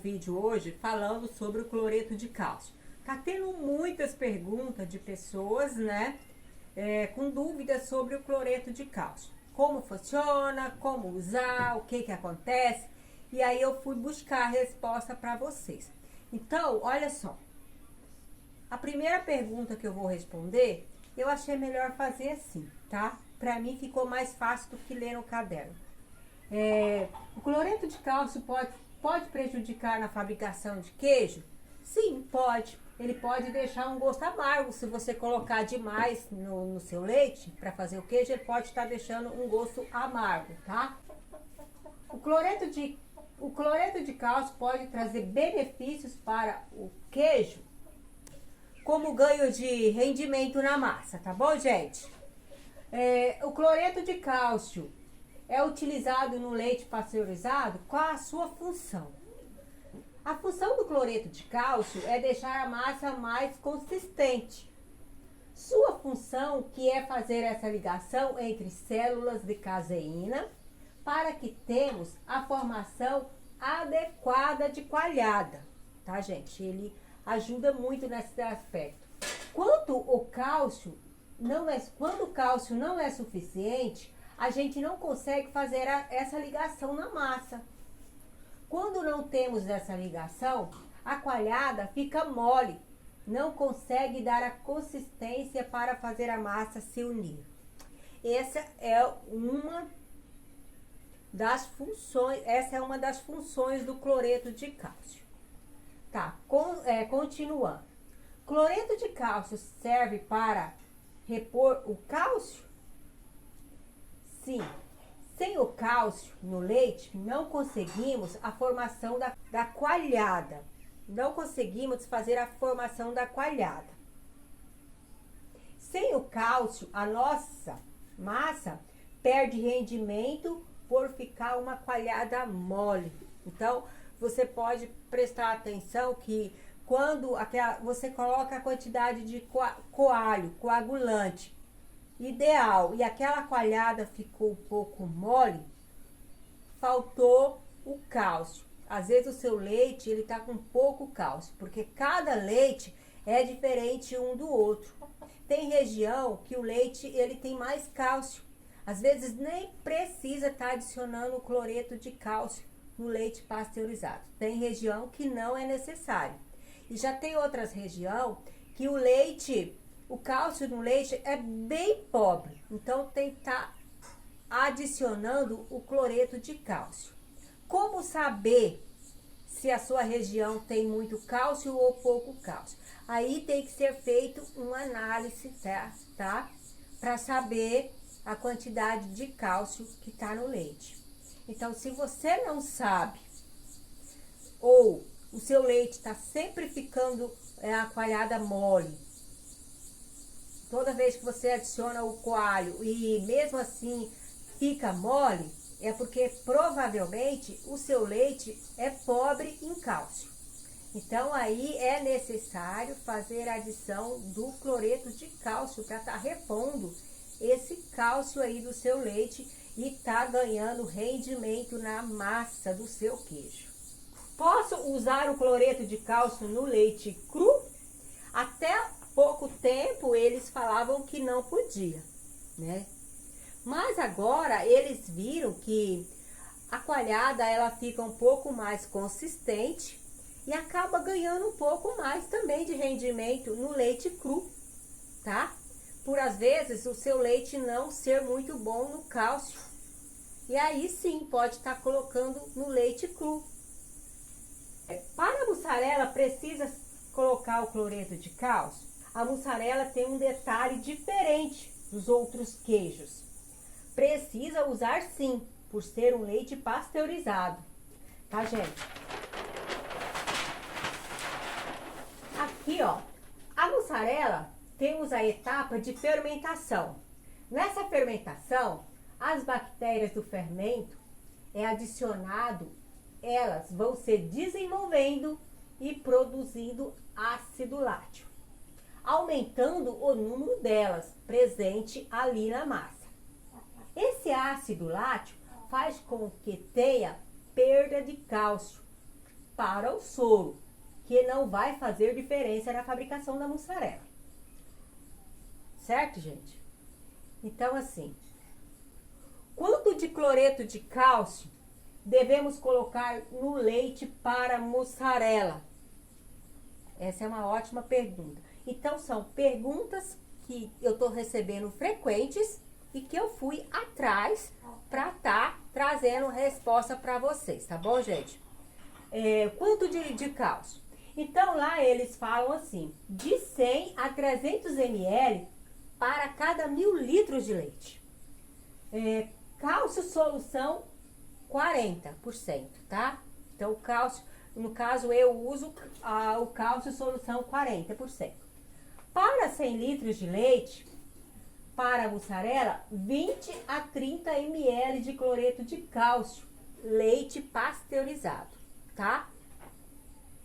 vídeo hoje falando sobre o cloreto de cálcio. Tá tendo muitas perguntas de pessoas, né, com dúvidas sobre o cloreto de cálcio. Como funciona, como usar, o que acontece. E aí eu fui buscar a resposta para vocês. Então, olha só. A primeira pergunta que eu vou responder, eu achei melhor fazer assim, tá? Para mim ficou mais fácil do que ler no caderno. O cloreto de cálcio pode prejudicar na fabricação de queijo? Sim, pode. Ele pode deixar um gosto amargo se você colocar demais no seu leite para fazer o queijo, ele pode estar deixando um gosto amargo, tá? O cloreto de cálcio pode trazer benefícios para o queijo, como ganho de rendimento na massa, tá bom, gente? O cloreto de cálcio é utilizado no leite pasteurizado. Qual a sua função? A função do cloreto de cálcio é deixar a massa mais consistente. Sua função que é fazer essa ligação entre células de caseína para que temos a formação adequada de coalhada, tá, gente? Ele ajuda muito nesse aspecto. Quando o cálcio não é suficiente, a gente não consegue fazer essa ligação na massa. Quando não temos essa ligação, a coalhada fica mole, não consegue dar a consistência para fazer a massa se unir. Essa é uma das funções do cloreto de cálcio. Tá, continuando. Cloreto de cálcio serve para repor o cálcio? Sim. Sem o cálcio no leite, não conseguimos a formação da coalhada. Não conseguimos fazer a formação da coalhada. Sem o cálcio, a nossa massa perde rendimento por ficar uma coalhada mole. Então, você pode prestar atenção que quando você coloca a quantidade de coagulante ideal e aquela coalhada ficou um pouco mole, faltou o cálcio. Às vezes o seu leite ele tá com pouco cálcio, porque cada leite é diferente um do outro. Tem região que o leite ele tem mais cálcio. Às vezes nem precisa estar adicionando o cloreto de cálcio no leite pasteurizado. Tem região que não é necessário. E já tem outras regiões que o cálcio no leite é bem pobre. Então tem que estar adicionando o cloreto de cálcio. Como saber se a sua região tem muito cálcio ou pouco cálcio? Aí tem que ser feito uma análise, tá? Para saber a quantidade de cálcio que está no leite. Então, se você não sabe, ou o seu leite está sempre ficando a coalhada mole, toda vez que você adiciona o coalho e mesmo assim fica mole, é porque provavelmente o seu leite é pobre em cálcio. Então aí é necessário fazer a adição do cloreto de cálcio para estar repondo esse cálcio aí do seu leite e tá ganhando rendimento na massa do seu queijo. Posso usar o cloreto de cálcio no leite cru? Até pouco tempo eles falavam que não podia, né? Mas agora eles viram que a coalhada ela fica um pouco mais consistente e acaba ganhando um pouco mais também de rendimento no leite cru, tá? Por às vezes o seu leite não ser muito bom no cálcio. E aí sim pode estar colocando no leite cru. Para a mussarela precisa colocar o cloreto de cálcio? A mussarela tem um detalhe diferente dos outros queijos. Precisa usar sim, por ser um leite pasteurizado. Tá, gente? Aqui, ó, a mussarela temos a etapa de fermentação. Nessa fermentação, as bactérias do fermento elas vão se desenvolvendo e produzindo ácido lático, aumentando o número delas presente ali na massa. Esse ácido lático faz com que tenha perda de cálcio. para o soro, que não vai fazer diferença na fabricação da mussarela. Certo, gente? Então, assim, quanto de cloreto de cálcio devemos colocar no leite para mussarela? Essa é uma ótima pergunta. Então, são perguntas que eu estou recebendo frequentes e que eu fui atrás para estar trazendo resposta para vocês, tá bom, gente? Quanto de cálcio? Então, lá eles falam assim, de 100 a 300 ml para cada 1000 litros de leite. Cálcio solução 40%, tá? Então, o cálcio, no caso, eu uso o cálcio solução 40%. Para 100 litros de leite, para a mussarela, 20 a 30 ml de cloreto de cálcio, leite pasteurizado, tá?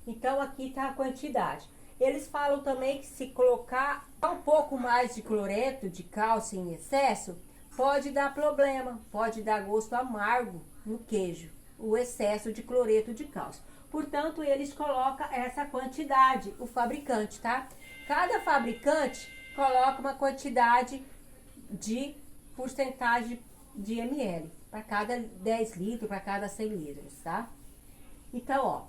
Então, aqui tá a quantidade. Eles falam também que se colocar um pouco mais de cloreto de cálcio em excesso, pode dar problema, pode dar gosto amargo no queijo, o excesso de cloreto de cálcio. Portanto, eles colocam essa quantidade, o fabricante, tá? Cada fabricante coloca uma quantidade de porcentagem de ml, para cada 10 litros, para cada 100 litros, tá? Então, ó,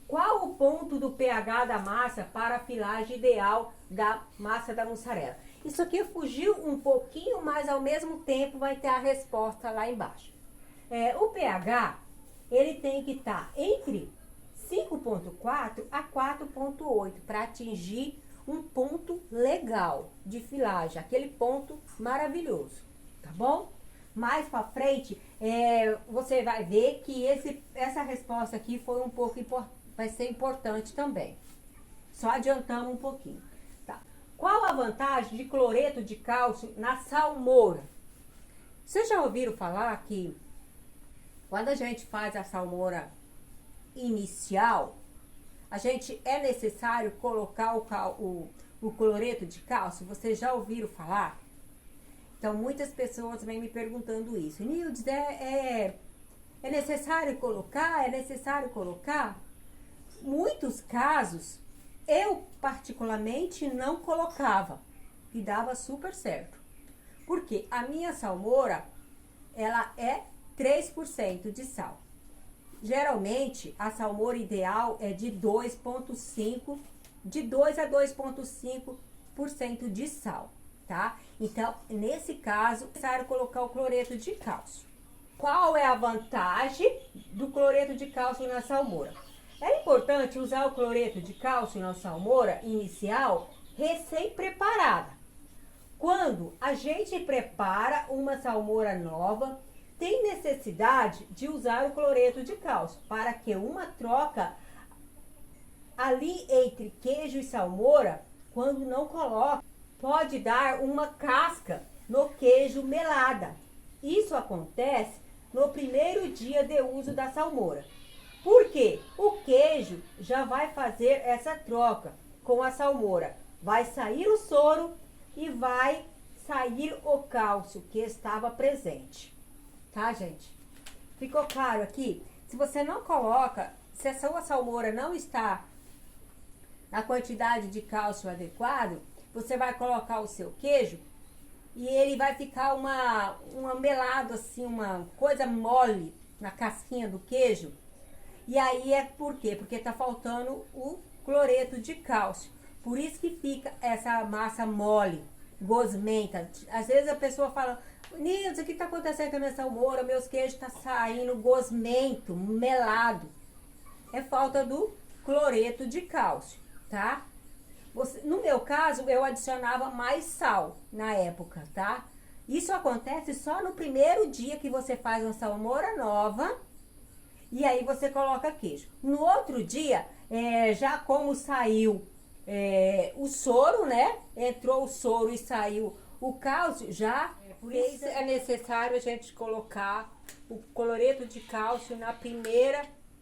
qual o ponto do pH da massa para a filagem ideal da massa da mussarela? Isso aqui fugiu um pouquinho, mas ao mesmo tempo vai ter a resposta lá embaixo. O pH, ele tem que estar entre 5,4 a 4,8 para atingir um ponto legal de filagem, aquele ponto maravilhoso, tá bom? Mais para frente, você vai ver que essa resposta aqui foi um pouco vai ser importante também. Só adiantamos um pouquinho. Tá. Qual a vantagem de cloreto de cálcio na salmoura? Vocês já ouviram falar que quando a gente faz a salmoura inicial, é necessário colocar o cloreto de cálcio? Vocês já ouviram falar? Então, muitas pessoas vêm me perguntando isso. Nildes, é necessário colocar? É necessário colocar? Muitos casos, eu particularmente não colocava e dava super certo. Porque a minha salmoura, ela é 3% de sal. Geralmente, a salmoura ideal é de 2,5%, de 2 a 2,5% de sal, tá? Então, nesse caso, é necessário colocar o cloreto de cálcio. Qual é a vantagem do cloreto de cálcio na salmoura? É importante usar o cloreto de cálcio na salmoura inicial recém-preparada. Quando a gente prepara uma salmoura nova, tem necessidade de usar o cloreto de cálcio para que uma troca ali entre queijo e salmoura, quando não coloca, pode dar uma casca no queijo melada. Isso acontece no primeiro dia de uso da salmoura. Por quê? O queijo já vai fazer essa troca com a salmoura. Vai sair o soro e vai sair o cálcio que estava presente. Tá, gente? Ficou claro aqui? Se você não coloca, se a sua salmoura não está na quantidade de cálcio adequado, você vai colocar o seu queijo e ele vai ficar uma melado assim, uma coisa mole na casquinha do queijo. E aí por quê? Porque tá faltando o cloreto de cálcio. Por isso que fica essa massa mole, gosmenta. Às vezes a pessoa fala, Nilson, o que tá acontecendo com a minha salmoura? Meus queijos tá saindo gosmento, melado. É falta do cloreto de cálcio, tá? No meu caso, eu adicionava mais sal na época, tá? Isso acontece só no primeiro dia que você faz uma salmoura nova. E aí você coloca queijo. No outro dia, já como saiu o soro, né? Entrou o soro e saiu o cálcio, por isso é necessário a gente colocar o cloreto de cálcio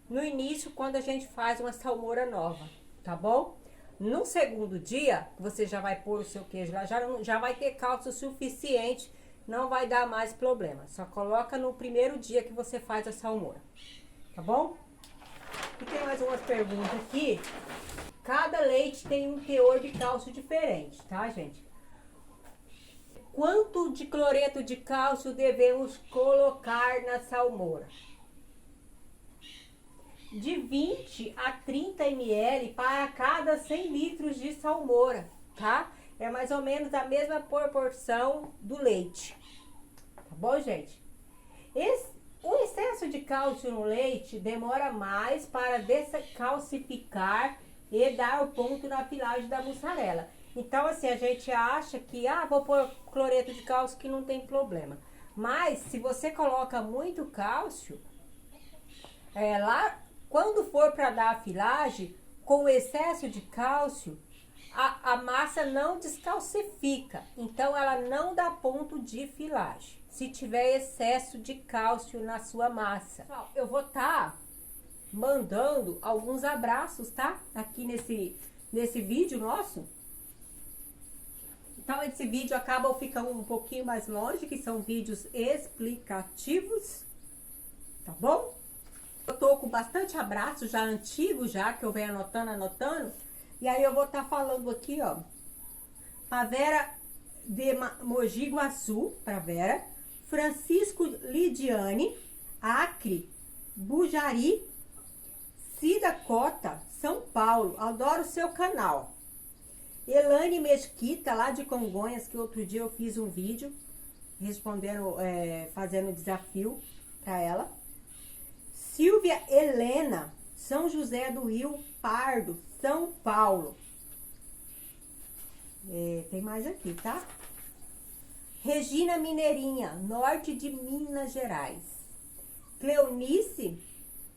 no início, quando a gente faz uma salmoura nova, tá bom? No segundo dia, você já vai pôr o seu queijo lá, já vai ter cálcio suficiente, não vai dar mais problema. Só coloca no primeiro dia que você faz a salmoura. Tá bom? E tem mais umas perguntas aqui. Cada leite tem um teor de cálcio diferente, tá, gente? Quanto de cloreto de cálcio devemos colocar na salmoura? De 20 a 30 ml para cada 100 litros de salmoura, tá? É mais ou menos a mesma proporção do leite. Tá bom, gente? O excesso de cálcio no leite demora mais para descalcificar e dar o ponto na filagem da mussarela. Então, assim, a gente acha que, vou pôr cloreto de cálcio que não tem problema. Mas, se você coloca muito cálcio, lá, quando for para dar a filagem, com excesso de cálcio, a massa não descalcifica. Então, ela não dá ponto de filagem, se tiver excesso de cálcio na sua massa. Eu vou estar mandando alguns abraços, tá? Aqui nesse vídeo nosso. Então, esse vídeo acaba ficando um pouquinho mais longe, que são vídeos explicativos, tá bom? Eu tô com bastante abraço já antigo, já que eu venho anotando. E aí eu vou estar falando aqui, ó. Pra Vera de Mogi Guaçu, pra Vera. Francisco Lidiane, Acre, Bujari, Cida Cota, São Paulo. Adoro o seu canal. Elane Mesquita, lá de Congonhas, que outro dia eu fiz um vídeo respondendo, fazendo desafio para ela. Silvia Helena, São José do Rio Pardo, São Paulo. Tem mais aqui, tá? Regina Mineirinha, norte de Minas Gerais. Cleonice,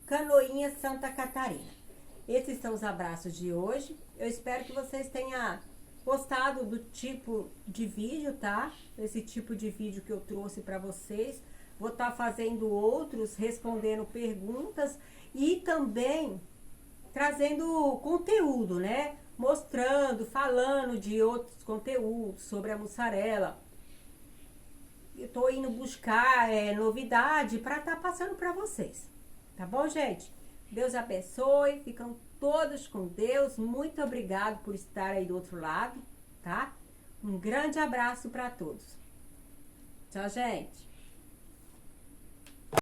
Canoinha, Santa Catarina. Esses são os abraços de hoje. Eu espero que vocês tenham gostado do tipo de vídeo, tá? Esse tipo de vídeo que eu trouxe para vocês. Vou estar fazendo outros, respondendo perguntas e também trazendo conteúdo, né? Mostrando, falando de outros conteúdos sobre a mussarela. Eu tô indo buscar novidade para estar passando para vocês. Tá bom, gente? Deus abençoe, ficam todos com Deus. Muito obrigado por estar aí do outro lado, tá? Um grande abraço para todos. Tchau, gente.